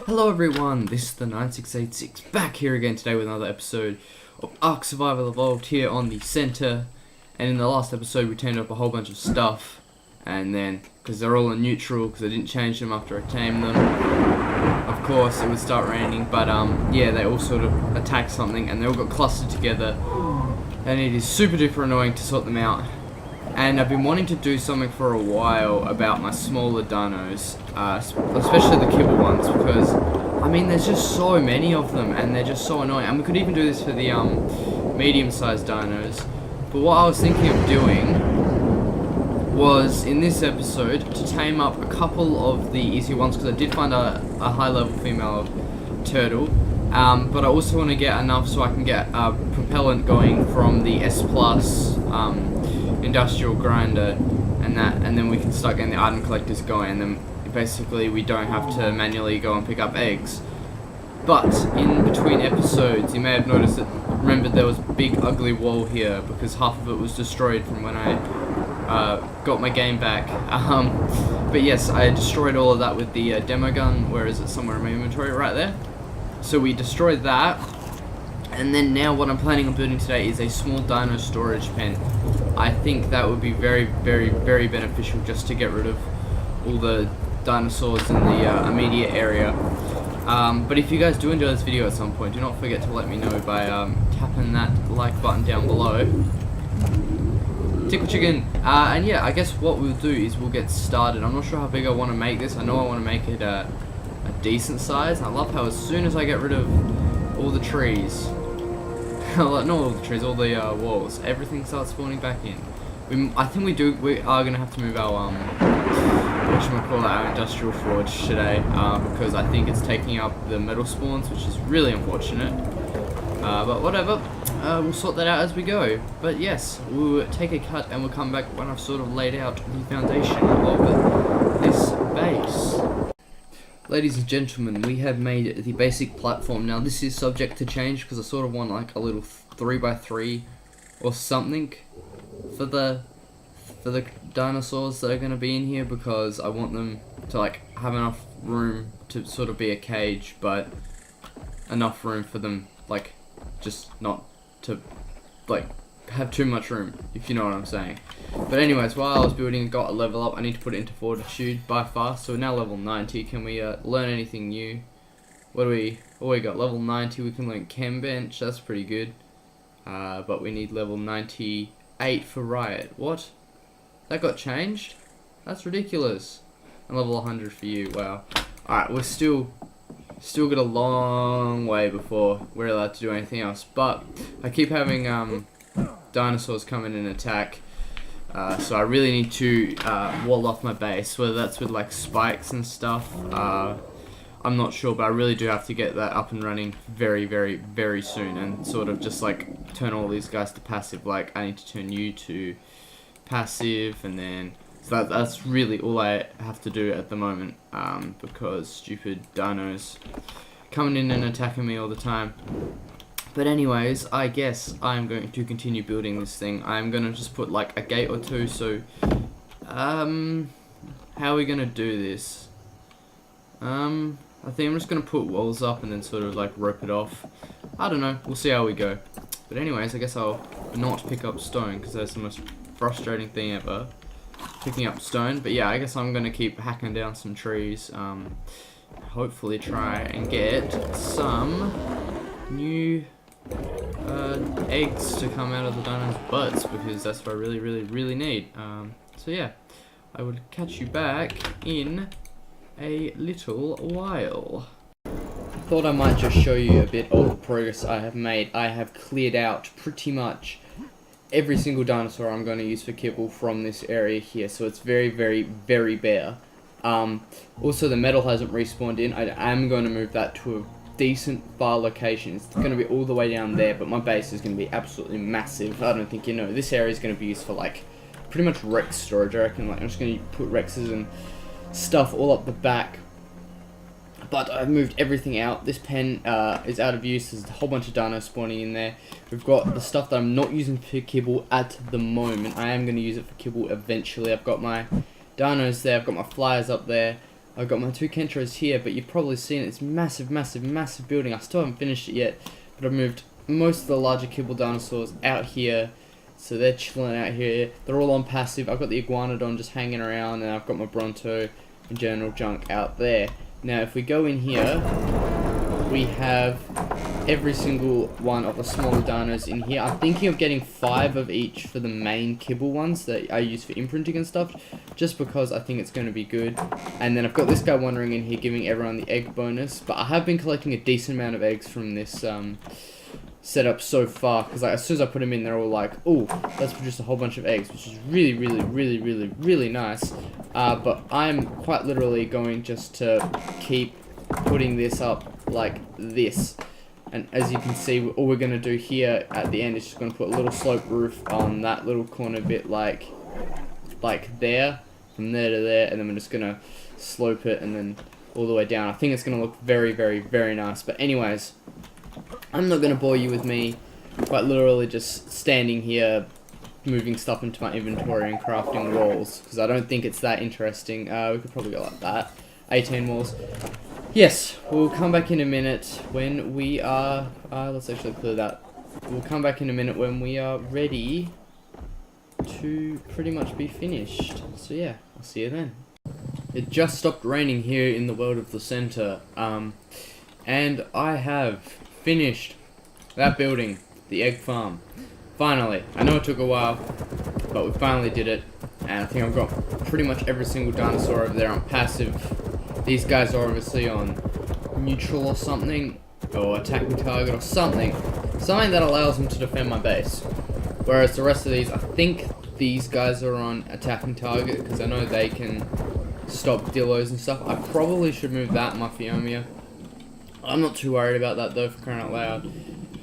Hello everyone, this is the 9686 back here again today with another episode of ARK Survival Evolved here on the center. And in the last episode we turned up a whole bunch of stuff, and then, because they're all in neutral, because I didn't change them after I tamed them, of course it would start raining, but yeah, they all sort of attacked something and they all got clustered together, and it is super duper annoying to sort them out. And I've been wanting to do something for a while about my smaller dinos, especially the Kibble ones, because I mean there's just so many of them and they're just so annoying. And we could even do this for the medium-sized dinos. But what I was thinking of doing was, in this episode, to tame up a couple of the easier ones, because I did find a high-level female turtle. But I also want to get enough so I can get propellant going from the S+ industrial grinder and then we can start getting the item collectors going, and then basically we don't have to manually go and pick up eggs. But in between episodes you may have noticed that, remember, there was a big ugly wall here because half of it was destroyed from when I got my game back. But yes, I destroyed all of that with the demo gun. Where is it? Somewhere in my inventory, right there. So we destroyed that, and then now what I'm planning on building today is a small dino storage pen. I think that would be very, very, very beneficial just to get rid of all the dinosaurs in the immediate area. But if you guys do enjoy this video at some point, do not forget to let me know by tapping that like button down below. Tickle chicken. And yeah, I guess what we'll do is we'll get started. I'm not sure how big I want to make this. I know I want to make it a decent size. I love how as soon as I get rid of all the trees, not all the trees, all the walls, everything starts spawning back in. I think we are going to have to move our, our industrial forge today, because I think it's taking up the metal spawns, which is really unfortunate. But whatever, we'll sort that out as we go. But yes, we'll take a cut and we'll come back when I've sort of laid out the foundation of this base. Ladies and gentlemen, we have made the basic platform. Now this is subject to change because I sort of want like a little 3x3 or something for the dinosaurs that are going to be in here, because I want them to like have enough room to sort of be a cage, but enough room for them like just not to like have too much room, if you know what I'm saying. But anyways, while I was building, got a level up. I need to put it into fortitude by far, so we're now level 90. Can we learn anything new? What we got? Level 90, we can learn chem bench, that's pretty good. But we need level 98 for riot. What? That got changed? That's ridiculous. And level 100 for you, wow. Alright, we're still got a long way before we're allowed to do anything else. But I keep having dinosaurs come in and attack, so I really need to wall off my base, whether that's with like spikes and stuff. I'm not sure, but I really do have to get that up and running very, very, very soon, and sort of just like turn all these guys to passive. Like I need to turn you to passive, and then so that's really all I have to do at the moment, because stupid dinos coming in and attacking me all the time. But anyways, I guess I'm going to continue building this thing. I'm going to just put like a gate or two, so how are we going to do this? I think I'm just going to put walls up and then sort of like rope it off. I don't know, we'll see how we go. But anyways, I guess I'll not pick up stone, because that's the most frustrating thing ever, picking up stone. But yeah, I guess I'm going to keep hacking down some trees, hopefully try and get some new eggs to come out of the dino's butts, because that's what I really, really, really need. So yeah, I will catch you back in a little while. I thought I might just show you a bit of the progress I have made. I have cleared out pretty much every single dinosaur I'm going to use for Kibble from this area here, so it's very, very, very bare. Also, the metal hasn't respawned in. I am going to move that to a decent far location. It's going to be all the way down there, but my base is going to be absolutely massive. I don't think you know. This area is going to be used for like pretty much Rex storage. I reckon like I'm just going to put Rexes and stuff all up the back. But I've moved everything out. This pen is out of use. There's a whole bunch of dinos spawning in there. We've got the stuff that I'm not using for Kibble at the moment. I am going to use it for Kibble eventually. I've got my dinos there. I've got my flyers up there. I've got my 2 Kentros here, but you've probably seen it's massive, massive, massive building. I still haven't finished it yet, but I've moved most of the larger Kibble dinosaurs out here, so they're chilling out here. They're all on passive. I've got the Iguanodon just hanging around, and I've got my Bronto and general junk out there. Now, if we go in here, we have every single one of the smaller dinos in here. I'm thinking of getting 5 of each for the main Kibble ones that I use for imprinting and stuff, just because I think it's going to be good. And then I've got this guy wandering in here giving everyone the egg bonus, but I have been collecting a decent amount of eggs from this setup so far, because like, as soon as I put them in, they're all like, oh, let's produce a whole bunch of eggs, which is really, really, really, really, really nice. But I'm quite literally going just to keep putting this up like this. And as you can see, all we're going to do here at the end is just going to put a little slope roof on that little corner bit, like there, from there to there, and then we're just going to slope it and then all the way down. I think it's going to look very, very, very nice. But anyways, I'm not going to bore you with me quite literally just standing here moving stuff into my inventory and crafting walls, because I don't think it's that interesting. We could probably go like that. 18 walls. Yes, we'll come back in a minute when we are... let's actually clear that. We'll come back in a minute when we are ready to pretty much be finished. So yeah, I'll see you then. It just stopped raining here in the world of the center, and I have finished that building, the egg farm. Finally. I know it took a while, but we finally did it, and I think I've got pretty much every single dinosaur over there on passive. These guys are obviously on neutral or something, or attacking target or something that allows them to defend my base. Whereas the rest of these, I think these guys are on attacking target, because I know they can stop dillos and stuff. I probably should move that Maffiomia. I'm not too worried about that though, for crying out loud.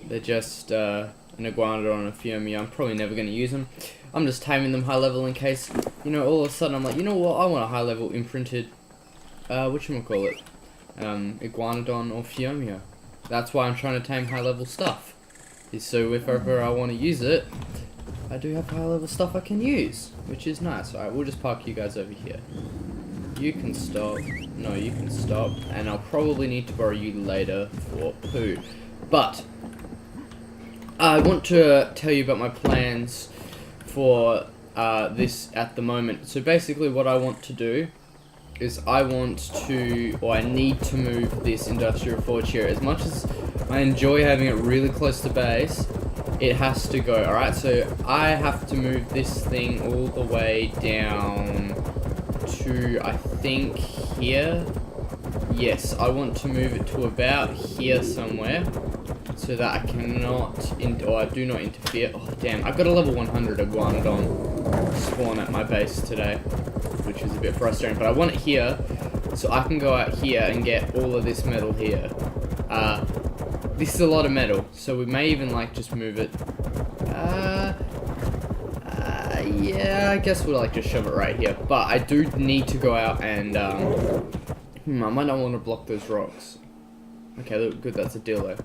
They're just an Iguanodon and a Fiomia. I'm probably never going to use them. I'm just taming them high level in case, you know, all of a sudden I'm like, you know what, I want a high level imprinted, whatchamacallit, Iguanodon or Fiomia. That's why I'm trying to tame high level stuff. Is so if ever I want to use it, I do have high level stuff I can use, which is nice. Alright, we'll just park you guys over here. You can stop. No, you can stop. And I'll probably need to borrow you later for poo. But I want to tell you about my plans for this at the moment. So basically what I want to do is I need to move this industrial forge here. As much as I enjoy having it really close to base, it has to go. Alright, so I have to move this thing all the way down to, I think, here. Yes, I want to move it to about here somewhere, so that I cannot, I do not interfere. Oh damn, I've got a level 100 Iguanodon spawn at my base today, which is a bit frustrating, but I want it here, so I can go out here and get all of this metal here. This is a lot of metal, so we may even like just move it. Yeah, I guess we'll like just shove it right here, but I do need to go out and, I might not want to block those rocks. Okay, look, good, that's a dillo.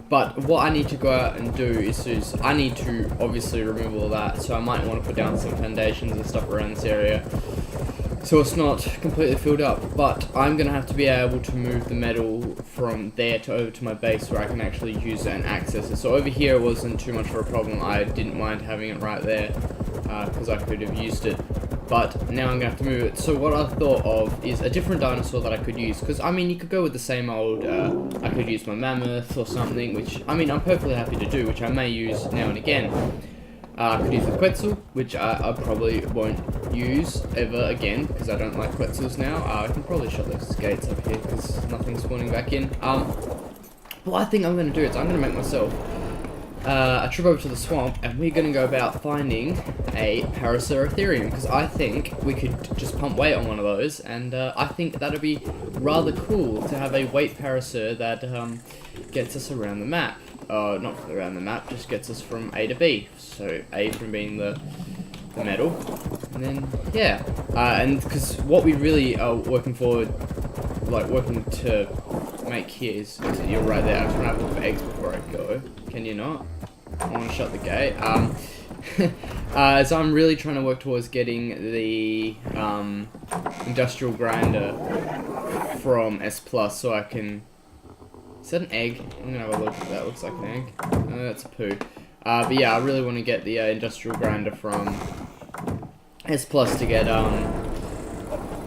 But what I need to go out and do is I need to obviously remove all that, so I might want to put down some foundations and stuff around this area, so it's not completely filled up. But I'm going to have to be able to move the metal from there to over to my base where I can actually use it and access it. So over here it wasn't too much of a problem. I didn't mind having it right there, because I could have used it. But now I'm going to have to move it. So what I thought of is a different dinosaur that I could use. Because, I mean, you could go with the same old, I could use my mammoth or something, which, I mean, I'm perfectly happy to do, which I may use now and again. I could use the Quetzal, which I probably won't use ever again, because I don't like Quetzals now. I can probably shut those gates up here, because nothing's spawning back in. What I think I'm going to do is I'm going to make myself a trip over to the swamp, and we're going to go about finding a Paraceratherium, because I think we could just pump weight on one of those, and I think that'd be rather cool to have a weight Paracer that gets us around the map. Not around the map, just gets us from A to B. So A from being the metal, and then yeah, and because what we really are working to make here is you're right there. I just want to have a look for eggs before I go. Can you not? I want to shut the gate. So I'm really trying to work towards getting the industrial grinder from S Plus, so I can. Is that an egg? I'm gonna have a look. That looks like an egg. That's a poo. But yeah, I really want to get the industrial grinder from S Plus to get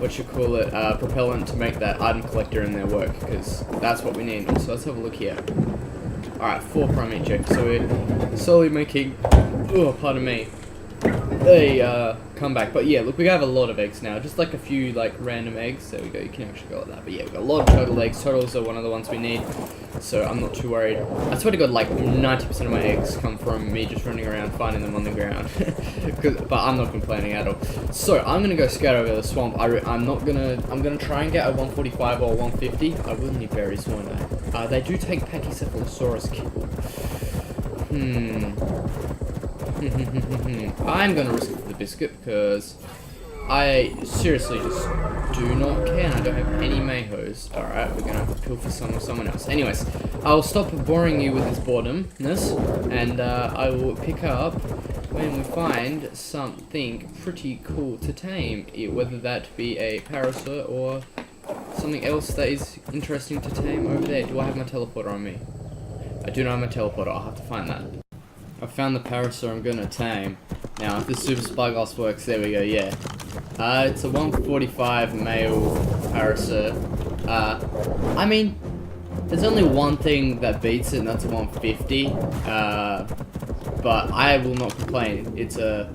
what you call it, propellant to make that item collector in their work, because that's what we need. So let's have a look here. Alright, 4 prime eject. So we're slowly making, oh, pardon me, a comeback. But yeah, look, we have a lot of eggs now. Just like a few like random eggs. There we go. You can actually go like that. But yeah, we've got a lot of turtle eggs. Turtles are one of the ones we need. So I'm not too worried. I swear to God, like 90% of my eggs come from me just running around finding them on the ground. But I'm not complaining at all. So I'm gonna go scout over the swamp. I'm gonna try and get a 145 or 150. I will need berries, won't I? They do take Pachycephalosaurus Kibble. I'm gonna risk the biscuit because I seriously just do not care, and I don't have any mayhos. Alright, we're gonna have to pilfer some of someone else. Anyways, I'll stop boring you with this boredomness, and I will pick up when we find something pretty cool to tame, whether that be a parasaur or something else that is interesting to tame over there. Do I have my teleporter on me? I do not have my teleporter. I'll have to find that. I found the parasaur I'm gonna tame. Now, if the super spyglass works, there we go, yeah. It's a 145 male parasaur. I mean, there's only one thing that beats it, and that's a 150. But I will not complain. It's a...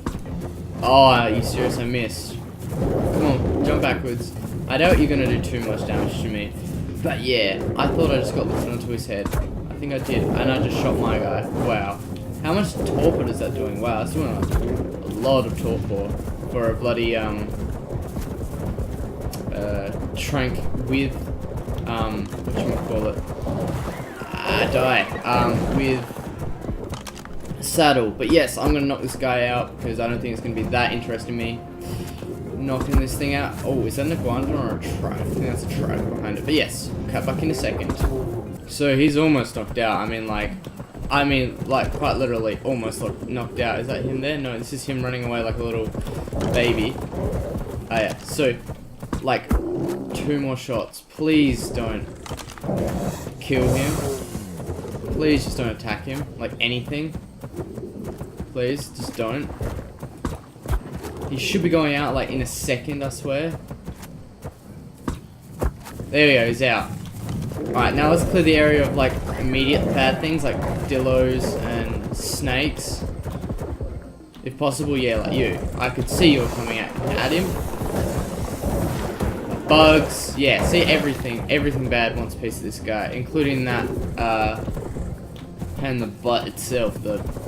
Oh, are you serious? I missed. Come on, jump backwards. I doubt you're gonna do too much damage to me. But yeah, I thought I just got lifted onto his head. I think I did, and I just shot my guy. Wow. How much torpor is that doing? Wow, that's doing a lot of torpor for a bloody trank with whatchamacallit, with saddle. But yes, I'm gonna knock this guy out because I don't think it's gonna be that interesting me knocking this thing out. Oh, is that an iguana or a trike? I think that's a trike behind it. But yes, cut back in a second. So he's almost knocked out. I mean, like quite literally almost knocked out. Is that him there? No, this is him running away like a little baby. Oh yeah, so like 2 more shots. Please don't kill him. Please just don't attack him. Like anything. Please, just don't. He should be going out like in a second, I swear. There we go, he's out. Alright, now let's clear the area of like immediate bad things like dillos and snakes. If possible, yeah, like you. I could see you coming at him. Bugs, yeah, see everything bad wants a piece of this guy, including that, and the butt itself,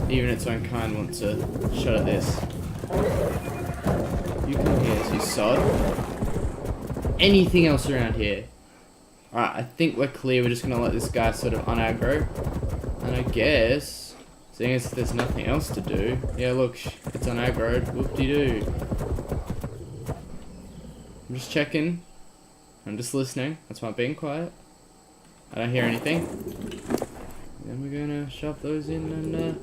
even its own kind wants a shot at this. You come here, you sod. Anything else around here? Alright, I think we're clear. We're just gonna let this guy sort of unaggro. And I guess, seeing as there's nothing else to do, yeah, look, it's unaggroed. Whoop-de-doo. I'm just checking. I'm just listening. That's why I'm being quiet. I don't hear anything. Then we're gonna shove those in and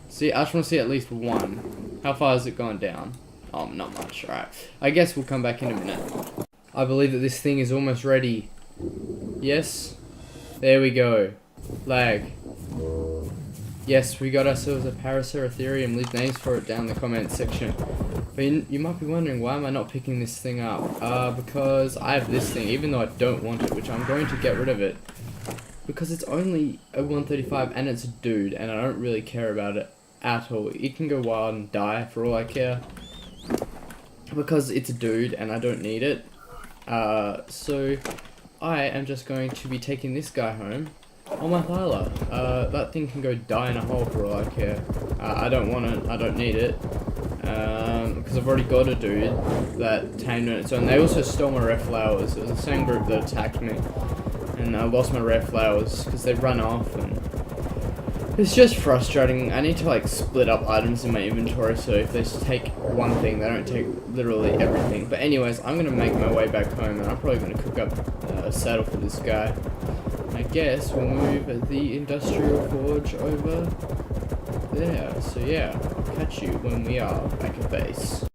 see. I just want to see at least one. How far has it gone down? Oh, not much. Alright. I guess we'll come back in a minute. I believe that this thing is almost ready. Yes? There we go. Lag. Yes, we got ourselves a Parasaur Ethereum. Leave names for it down in the comments section. But you might be wondering, why am I not picking this thing up? Because I have this thing, even though I don't want it, which I'm going to get rid of it. Because it's only a 135 and it's a dude, and I don't really care about it at all. It can go wild and die for all I care. Because it's a dude and I don't need it. So I am just going to be taking this guy home on my Thyla. That thing can go die in a hole for all I care. I don't want it, I don't need it. Because I've already got a dude that tamed on its own. They also stole my rare flowers. It was the same group that attacked me. And I lost my rare flowers because they run off, and it's just frustrating. I need to like split up items in my inventory, so if they just take one thing, they don't take literally everything. But anyways, I'm gonna make my way back home, and I'm probably gonna cook up a saddle for this guy. I guess we'll move the industrial forge over there. So yeah, I'll catch you when we are back at base.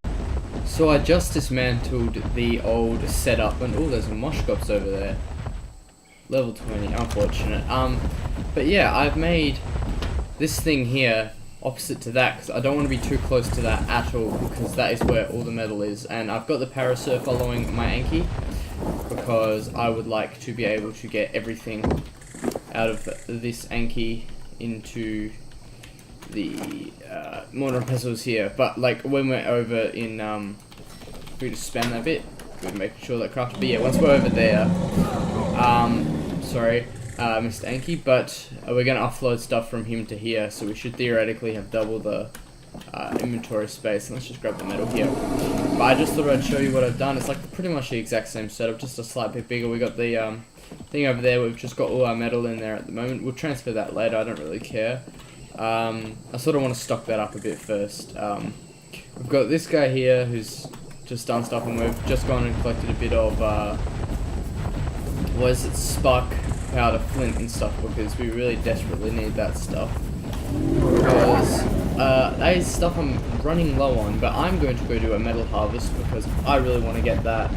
So I just dismantled the old setup, and oh, there's some mosh cops over there. Level 20, unfortunate. But yeah, I've made this thing here opposite to that because I don't want to be too close to that at all, because that is where all the metal is. And I've got the parasert following my Anki because I would like to be able to get everything out of this Anki into the mortar and pestles here. But like when we're over in we just spam that bit, we're making sure that crafted. But yeah, once we're over there, sorry, Mr. Anki, but we're gonna offload stuff from him to here, so we should theoretically have double the inventory space. And let's just grab the metal here. But I just thought I'd show you what I've done. It's like pretty much the exact same setup, just a slight bit bigger. We got the thing over there. We've just got all our metal in there at the moment. We'll transfer that later. I don't really care. I sort of want to stock that up a bit first. We've got this guy here who's just done stuff, and we've just gone and collected a bit of what is it, spark powder, flint and stuff, because we really desperately need that stuff. Because that is stuff I'm running low on, but I'm going to go do a metal harvest because I really want to get that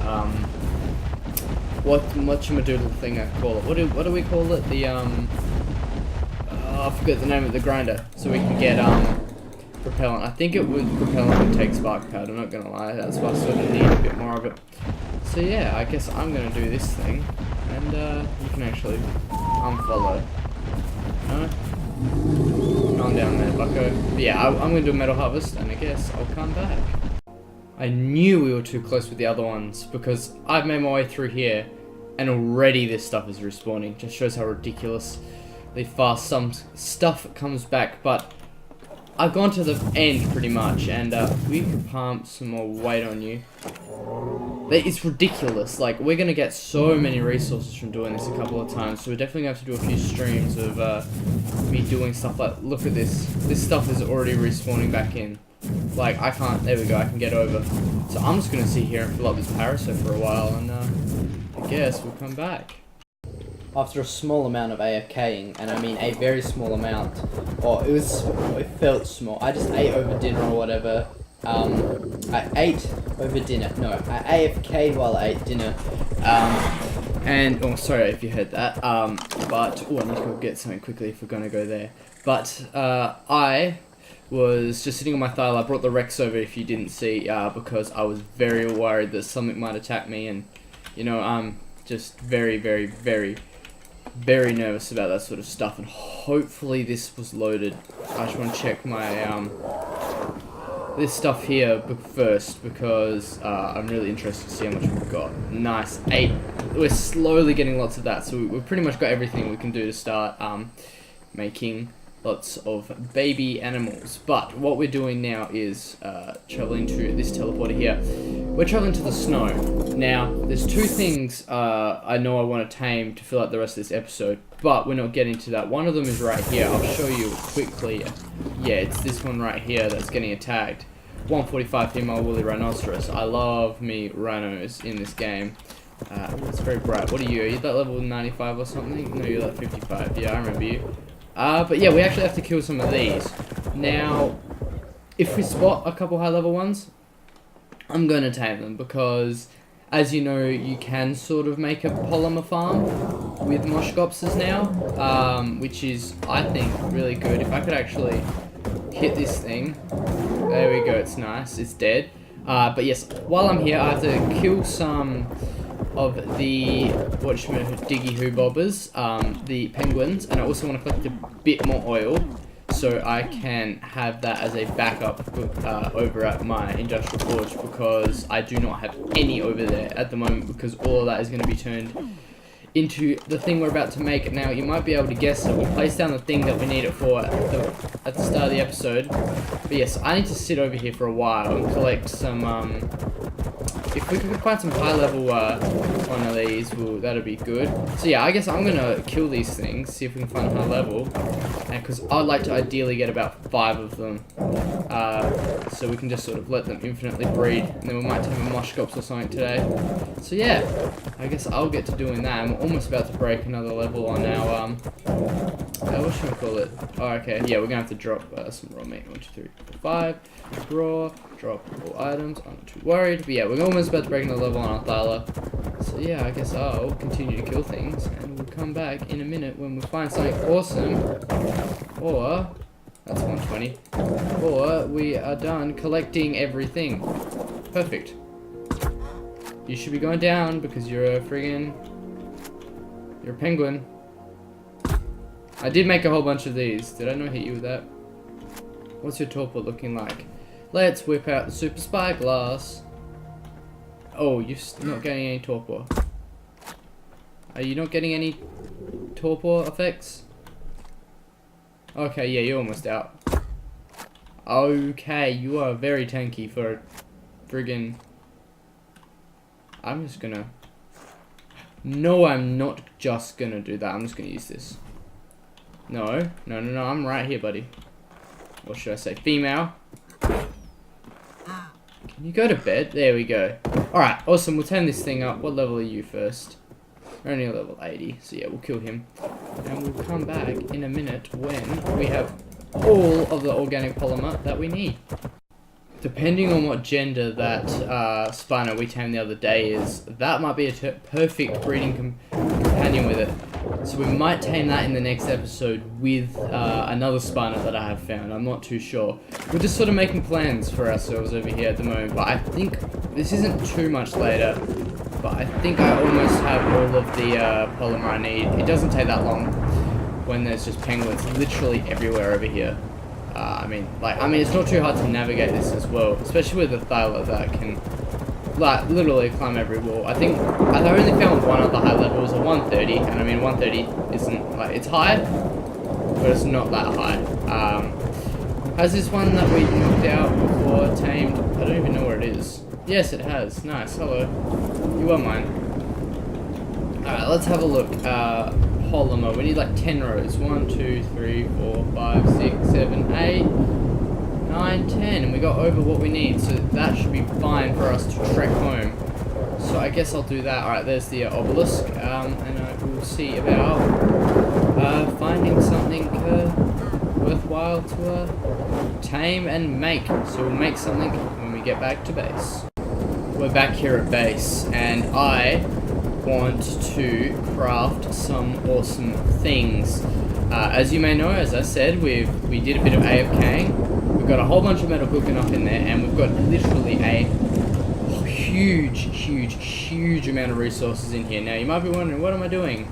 whatchamadoodle thing I call it. What do we call it? The I forget the name of the grinder, so we can get propellant. I think it would propellant would take spark powder, I'm not gonna lie, that's why I sort of need a bit more of it. So yeah, I guess I'm gonna do this thing, and you can actually unfollow. No? On down there, bucko. But yeah, I'm gonna do a metal harvest, and I guess I'll come back. I knew we were too close with the other ones, because I've made my way through here, and already this stuff is respawning. Just shows how ridiculously fast some stuff comes back, but I've gone to the end pretty much, and we can pump some more weight on you. It's ridiculous. Like, we're gonna get so many resources from doing this a couple of times, so we're definitely gonna have to do a few streams of me doing stuff like, look at this. This stuff is already respawning back in. Like, I can't, there we go, I can get over. So I'm just gonna sit here and fill up this parasite for a while, and I guess we'll come back. After a small amount of AFKing, and I mean a very small amount, or it felt small. I just ate over dinner or whatever. I ate over dinner. No, I AFK'd while I ate dinner. And oh, sorry if you heard that. But oh, I need to go get something quickly if we're gonna go there. But I was just sitting on my thigh. I brought the Rex over if you didn't see, because I was very worried that something might attack me, and you know, I'm just very nervous about that sort of stuff, and hopefully this was loaded. I just want to check my this stuff here first, because I'm really interested to see how much we've got. Nice, 8. We're slowly getting lots of that, so we've pretty much got everything we can do to start making lots of baby animals. But what we're doing now is traveling to this teleporter here. We're traveling to the snow. Now, there's two things I know I want to tame to fill out the rest of this episode, but we're not getting to that. One of them is right here. I'll show you quickly. Yeah, it's this one right here that's getting attacked. 145 female woolly rhinoceros. I love me rhinos in this game. It's very bright. What are you? Are you that level 95 or something? No, you're like 55. Yeah, I remember you. But yeah, we actually have to kill some of these. Now, if we spot a couple high level ones, I'm going to tame them, because as you know, you can sort of make a polymer farm with moshgopses now, which is, I think, really good. If I could actually hit this thing, there we go, it's nice, it's dead. But yes, while I'm here, I have to kill some of the diggy hoo bobbers, the penguins, and I also want to collect a bit more oil, so I can have that as a backup over at my industrial forge, because I do not have any over there at the moment, because all of that is going to be turned into the thing we're about to make. Now, you might be able to guess it. We'll place down the thing that we need it for at the start of the episode. But yes, I need to sit over here for a while and collect some if we could find some high level one of these, that'd be good. So yeah, I guess I'm gonna kill these things, see if we can find a high level, and because I'd like to ideally get about 5 of them, so we can just sort of let them infinitely breed, and then we might have a Moshkops or something today. So yeah, I guess I'll get to doing that. I'm almost about to break another level on our what should we call it? Oh, okay. Yeah, we're gonna have to drop some raw meat. 1, 2, 3, 4, 5. Raw. Drop all items. I'm not too worried. But yeah, we're almost about to break another level on our Thyla. So yeah, I guess I'll continue to kill things, and we'll come back in a minute when we find something awesome. Or that's 120. Or we are done collecting everything. Perfect. You should be going down because you're a penguin. I did make a whole bunch of these. Did I not hit you with that? What's your torpor looking like? Let's whip out the super spyglass. Oh, you're not getting any torpor. Are you not getting any torpor effects? Okay, yeah, you're almost out. Okay, you are very tanky for a friggin'... I'm just gonna... No, I'm not just gonna do that. I'm just gonna use this. No, I'm right here, buddy. What should I say? Female. Can you go to bed? There we go. Alright, awesome. We'll turn this thing up. What level are you first? We're only level 80, so yeah, we'll kill him. And we'll come back in a minute when we have all of the organic polymer that we need. Depending on what gender that spawner we tamed the other day is, that might be a perfect breeding companion with it. So we might tame that in the next episode with another spawner that I have found. I'm not too sure. We're just sort of making plans for ourselves over here at the moment, but I think this isn't too much later. But I think I almost have all of the polymer I need. It doesn't take that long when there's just penguins literally everywhere over here. I mean, it's not too hard to navigate this as well, especially with the Thyla that can, like, literally climb every wall. I think I only found one of the high levels, a 130, and I mean 130 isn't like it's high, but it's not that high. Has this one that we knocked out before tamed? I don't even know where it is. Yes, it has. Nice. Hello. You are mine. Alright, let's have a look. Polymer. We need like 10 rows. 1, 2, 3, 4, 5, 6, 7, 8, 9, 10. And we got over what we need. So that should be fine for us to trek home. So I guess I'll do that. Alright, there's the obelisk. And I will see about finding something worthwhile to tame and make. So we'll make something when we get back to base. We're back here at base, and I want to craft some awesome things. As you may know, as I said, we did a bit of AFKing. We've got a whole bunch of metal cooking up in there, and we've got literally a huge amount of resources in here. Now you might be wondering, what am I doing?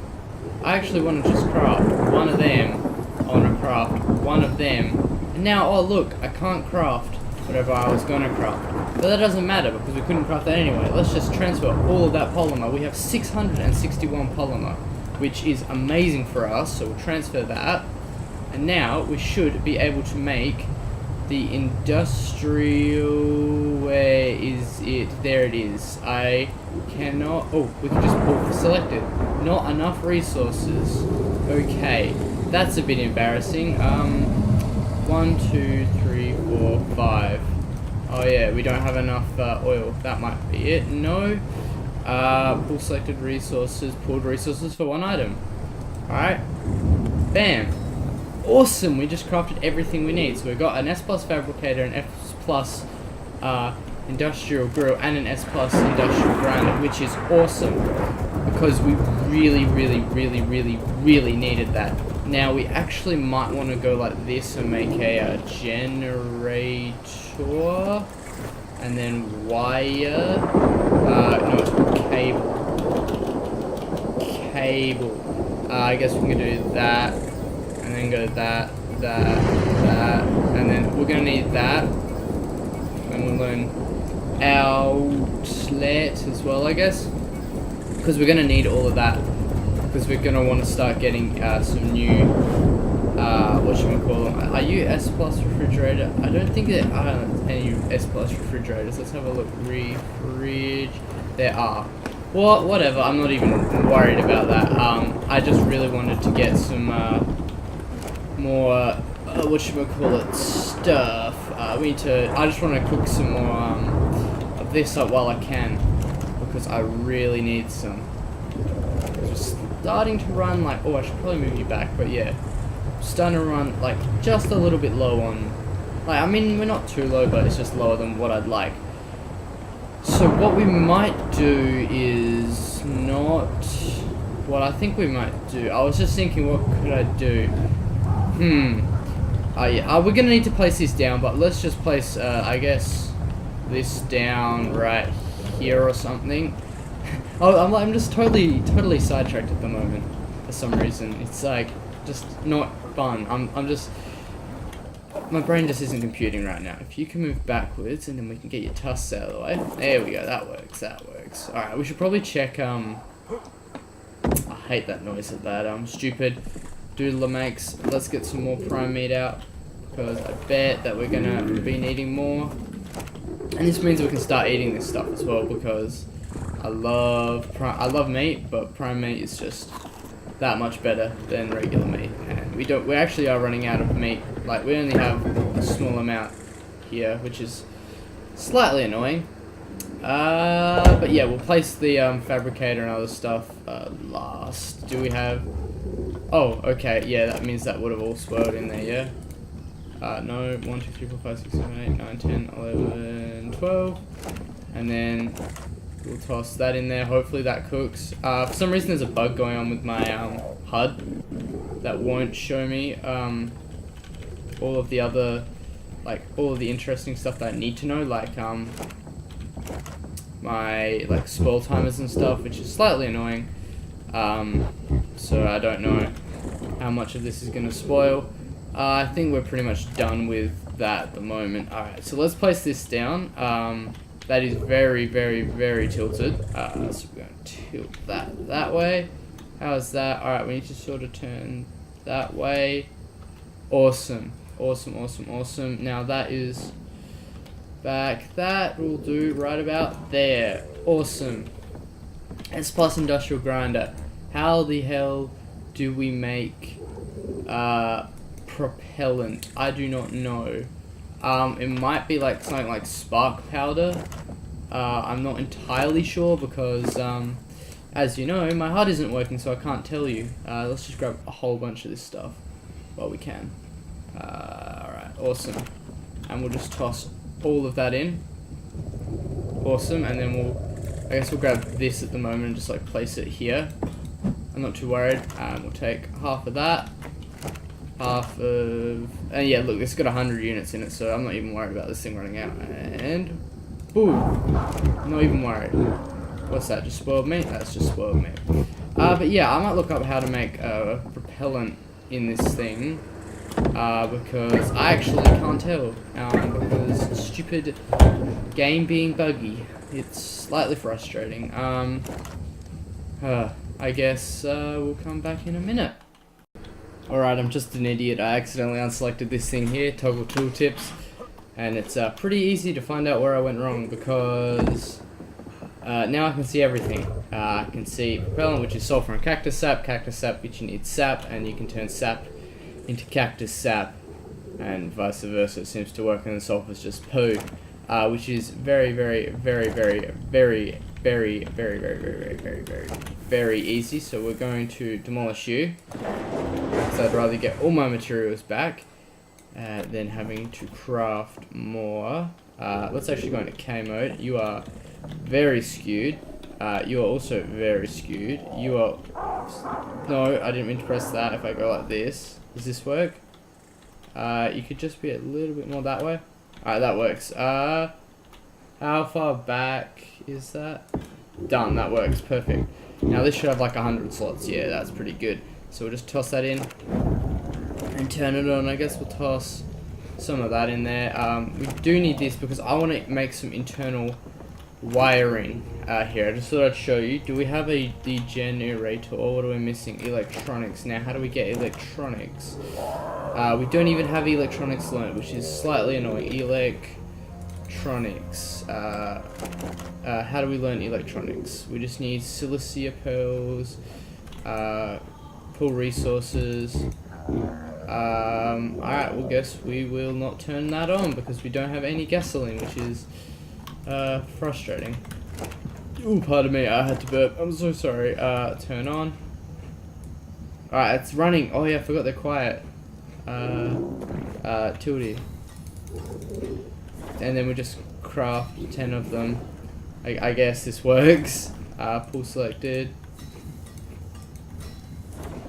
I actually want to just craft one of them. I want to craft one of them. And now, oh look, I can't craft whatever I was going to craft. But that doesn't matter because we couldn't craft that anyway. Let's just transfer all of that polymer. We have 661 polymer, which is amazing for us. So we'll transfer that. And now we should be able to make the industrial... Where is it? There it is. I cannot... Oh, we can just pull selected. Not enough resources. Okay. That's a bit embarrassing. 1, 2, 3, 4, 5. Oh yeah, we don't have enough oil. That might be it. No. Pull selected resources. Pulled resources for one item. Alright. Bam. Awesome. We just crafted everything we need. So we've got an S+ fabricator, an S+ industrial grill, and an S+ industrial grinder, which is awesome. Because we really needed that. Now we actually might want to go like this and make a generator, and then wire. No, it's called cable. I guess we can do that, and then go that, and then we're gonna need that, and we'll learn outlet as well, I guess, because we're gonna need all of that. Because we're going to want to start getting some new whatchamacallit, are you S plus refrigerator? I don't think there are any S plus refrigerators. Let's have a look. There are. Well, whatever, I'm not even worried about that. I just really wanted to get some more whatchamacallit stuff. I just want to cook some more of this up while I can, because I really need some. It's starting to run like, oh, I should probably move you back, but yeah, starting to run like just a little bit low on, like, I mean, we're not too low, but it's just lower than what I'd like. So what we might do is not what I think we might do. I was just thinking, what could I do? Yeah, we're gonna need to place this down, but let's just place, I guess, this down right here or something. Oh, I'm just totally sidetracked at the moment for some reason. It's like just not fun. I'm just, my brain just isn't computing right now. If you can move backwards and then we can get your tusks out of the way. There we go. That works. All right, we should probably check. I hate that noise that stupid doodler makes. Let's get some more prime meat out, because I bet that we're gonna be needing more. And this means we can start eating this stuff as well, because I love meat, but prime meat is just that much better than regular meat. And we actually are running out of meat. Like, we only have a small amount here, which is slightly annoying. But yeah, we'll place the fabricator and other stuff last. Do we have? Oh, okay. Yeah, that means that would have all swirled in there. Yeah. No, 1, 2, 3, 4, 5, 6, 7, 8, 9, 10, 11, 12. And then we'll toss that in there. Hopefully that cooks. For some reason there's a bug going on with my HUD that won't show me all of the other, like, all of the interesting stuff that I need to know, like my spoil timers and stuff, which is slightly annoying. So I don't know how much of this is going to spoil. I think we're pretty much done with that at the moment. Alright, so let's place this down. That is very, very, very tilted. So we're going to tilt that way. How's that? Alright, we need to sort of turn that way. Awesome. Awesome. Now that is back. That will do right about there. Awesome. S plus industrial grinder. How the hell do we make propellant? I do not know. It might be like something like spark powder. I'm not entirely sure, because as you know, my HUD isn't working, so I can't tell you. Let's just grab a whole bunch of this stuff while we can. Alright, awesome. And we'll just toss all of that in. Awesome, and then I guess we'll grab this at the moment and just like place it here. I'm not too worried. We'll take half of that. And yeah, look, it's got 100 units in it, so I'm not even worried about this thing running out. And boom, not even worried. What's that? Just spoiled meat? That's just spoiled meat. But yeah, I might look up how to make propellant in this thing, because I actually can't tell. Because stupid game being buggy, it's slightly frustrating. I guess we'll come back in a minute. Alright, I'm just an idiot. I accidentally unselected this thing here, toggle tooltips, and it's pretty easy to find out where I went wrong, because now I can see everything. I can see propellant, which is sulfur and cactus sap, which you need sap, and you can turn sap into cactus sap, and vice versa. It seems to work, and the sulfur is just poo, which is very, very, very, very, very, very, very, very, very, very, very, very, very easy. So we're going to demolish you. So I'd rather get all my materials back than having to craft more. Let's actually go into K mode. You are very skewed. You are also very skewed. You are... No, I didn't mean to press that. If I go like this, does this work? You could just be a little bit more that way. Alright, that works. How far back is that? Done, that works, perfect. Now this should have like 100 slots. Yeah, that's pretty good. So we'll just toss that in and turn it on. I guess we'll toss some of that in there. We do need this because I want to make some internal wiring here. I just thought I'd show you. Do we have the generator, or what are we missing? Electronics. Now, how do we get electronics? We don't even have electronics learned, which is slightly annoying. Electronics. How do we learn electronics? We just need silicia pearls, pull resources. Alright, well, guess we will not turn that on because we don't have any gasoline, which is frustrating. Ooh, pardon me, I had to burp. I'm so sorry. Turn on. Alright, it's running. Oh yeah, I forgot they're quiet. Tilde. And then we just craft 10 of them. I guess this works. Pull selected.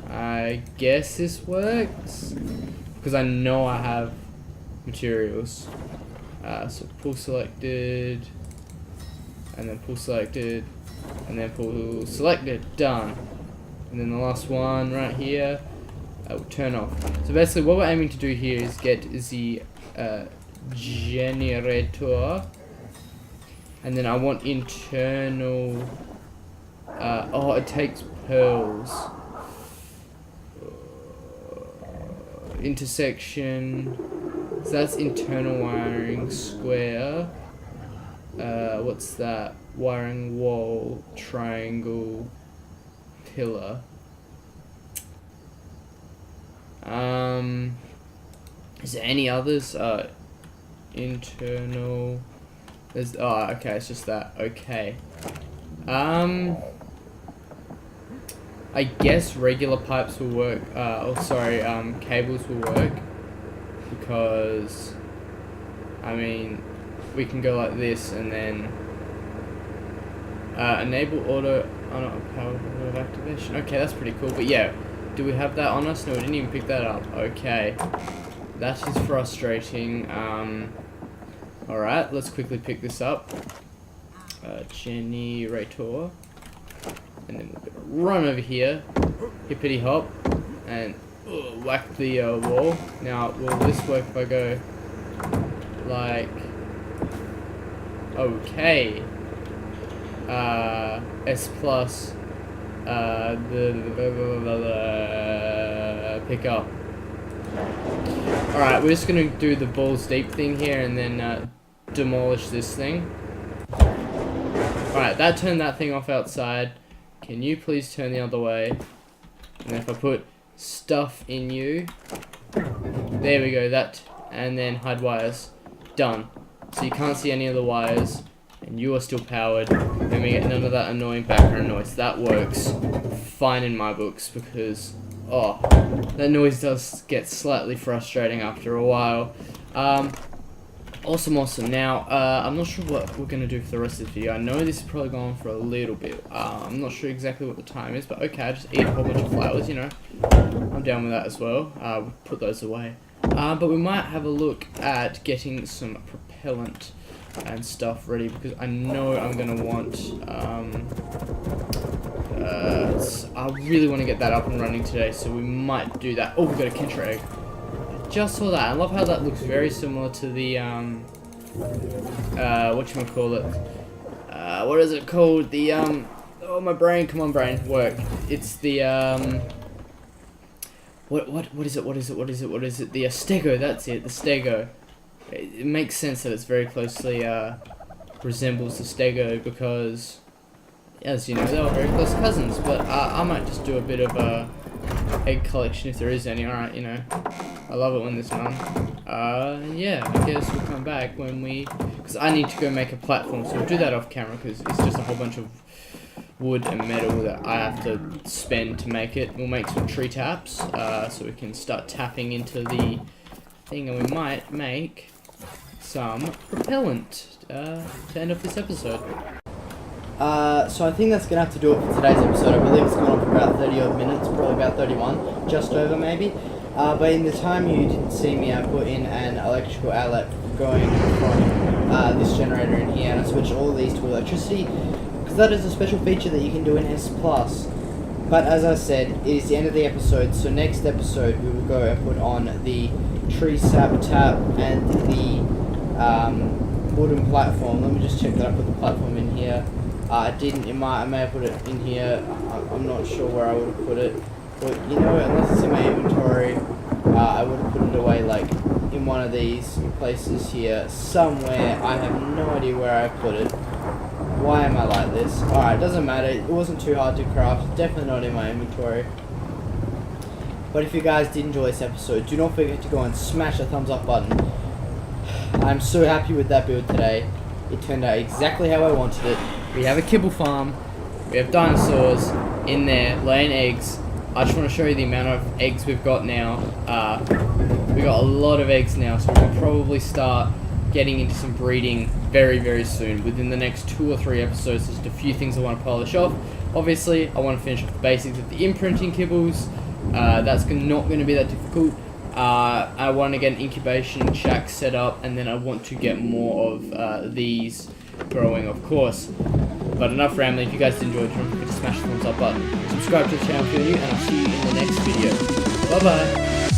I guess this works. Because I know I have materials. So pull selected. And then pull selected. And then pull selected. Done. And then the last one right here. Will turn off. So basically what we're aiming to do here is get the generator, and then I want internal oh, it takes pearls, intersection, so that's internal wiring, square, what's that, wiring wall, triangle, pillar. Is there any others? Internal. There's. Oh, okay. It's just that. Okay. I guess regular pipes will work. Cables will work because, I mean, we can go like this and then enable auto power activation. Okay, that's pretty cool. But yeah. Do we have that on us? No, we didn't even pick that up. Okay. That is frustrating. Alright, let's quickly pick this up. Generator. And then we're gonna run over here. Hippity hop. And whack the wall. Now, will this work if I go like... Okay. S plus... pick up. Alright, we're just gonna do the balls deep thing here and then demolish this thing. Alright, that turned that thing off outside. Can you please turn the other way? And if I put stuff in you, there we go, that, and then hide wires. Done. So you can't see any of the wires. And you are still powered, and we get none of that annoying background noise. That works fine in my books because, oh, that noise does get slightly frustrating after a while. Awesome. Now, I'm not sure what we're going to do for the rest of the video. I know this is probably going on for a little bit. I'm not sure exactly what the time is, but okay, I just eat a whole bunch of flowers, you know. I'm down with that as well. We'll put those away. But we might have a look at getting some propellant and stuff ready because I know I'm gonna want I really want to get that up and running today, so we might do that. Oh, we've got a Kentra egg. I just saw that. I love how that looks very similar to the whatchamacallit, what is it called, the oh, my brain, come on brain, work. It's the what is it, the stego, that's it, the stego. It makes sense that it's very closely resembles the stego because, as you know, they were very close cousins. But I might just do a bit of a egg collection if there is any. Alright, you know, I love it when there's none. Yeah, I guess we'll come back when because I need to go make a platform, so we'll do that off camera because it's just a whole bunch of wood and metal that I have to spend to make it. We'll make some tree taps so we can start tapping into the thing, and we might make some propellant to end off this episode. So I think that's going to have to do it for today's episode. I believe it's gone on for about 30 odd minutes, probably about 31, just over maybe. But in the time you didn't see me, I put in an electrical outlet going from this generator in here, and I switched all of these to electricity, because that is a special feature that you can do in S+. But as I said, it is the end of the episode, so next episode we will go and put on the tree sap tap and the wooden platform. Let me just check that I put the platform in here. I didn't. I may have put it in here. I'm not sure where I would have put it. But you know, unless it's in my inventory, I would have put it away like in one of these places here somewhere. I have no idea where I put it. Why am I like this? Alright, doesn't matter. It wasn't too hard to craft. Definitely not in my inventory. But if you guys did enjoy this episode, do not forget to go and smash the thumbs up button. I'm so happy with that build today. It turned out exactly how I wanted it. We have a kibble farm. We have dinosaurs in there laying eggs. I just want to show you the amount of eggs we've got now. We got a lot of eggs now, so we'll probably start getting into some breeding very, very soon. Within the next 2 or 3 episodes, there's just a few things I want to polish off. Obviously, I want to finish off the basics of the imprinting kibbles. That's not going to be that difficult. I want to get an incubation shack set up, and then I want to get more of these growing, of course. But enough rambling. If you guys did enjoy, don't forget to smash the thumbs up button. Subscribe to the channel if you're new, and I'll see you in the next video. Bye bye.